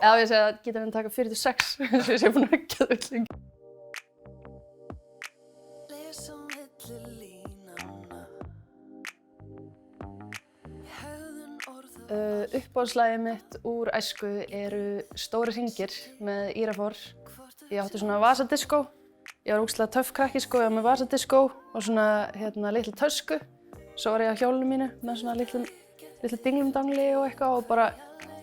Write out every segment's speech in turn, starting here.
Já, ég segi að gítarinn taka 46, eins og ég sé búin að ekki það öll lengi. Uppáhaldslagið mitt úr æsku eru Stórir hringir með Írafár. Ég átti svona vasadiskó. Ég var ógeðslega töff krakki sko, ég var með vasadiskó og svona litla tösku. Svo var ég á hjólinu mínu með svona litlu dinglumdangli og eitthvað og bara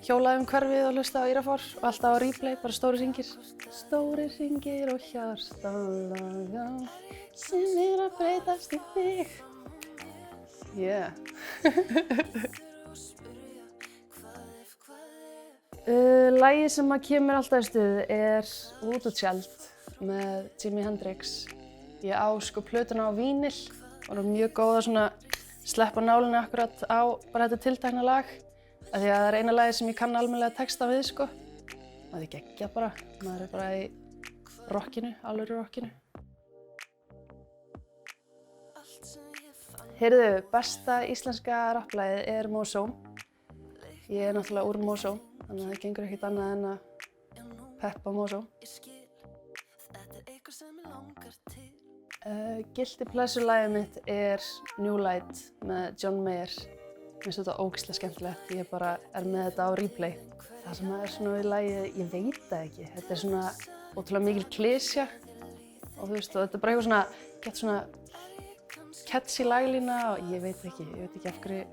hjólaði hverfið og hlustaði á Írafár og alltaf á replay, bara Stórir hringir. Stórir hringir og hjartalaga sem að breytast í þig. Yeah. Lagið sem kemur alltaf í stuð er Voodoo Child með Jimi Hendrix. Ég á sko plötuna á vínil og það er mjög góð að svona sleppa nálinni akkurat á bara þetta tiltekna lag. Af því að það er eina lagið sem ég kann almennilega texta við sko. Það er geggjað bara, maður er bara í rockinu, alvöru rockinu. Heyrðu, besta íslenska rapplagið er Mosó. Ég er náttúrulega úr Mosó. Þannig að það gengur ekkert annað en að peppa Mosó. Guilty pleasure lagið mitt er New Light með John Mayer. Mér finnst þetta ógeðslega skemmtilegt. Ég bara er með þetta á replay. Það sem er svona við lagið, ég veit það ekki. Þetta er svona ótrúlega mikil klisja. Og þú veist, og þetta er bara eitthvað svona, gett svona catchy laglína og ég veit ekki af hverju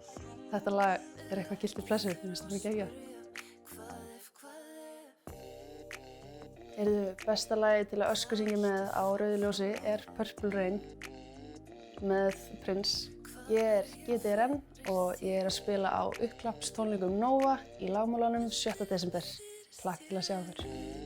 þetta lag er eitthvað guilty pleasure. Mér finnst þetta mjög geggjað. Besta lagið til að öskusyngja með á rauðu ljósi er Purple Rain með Prince. Ég er GTRN og ég er að spila á uppklappstónleikum Nova í Lágmúlanum 7. desember. Hlakka til að sjá þér.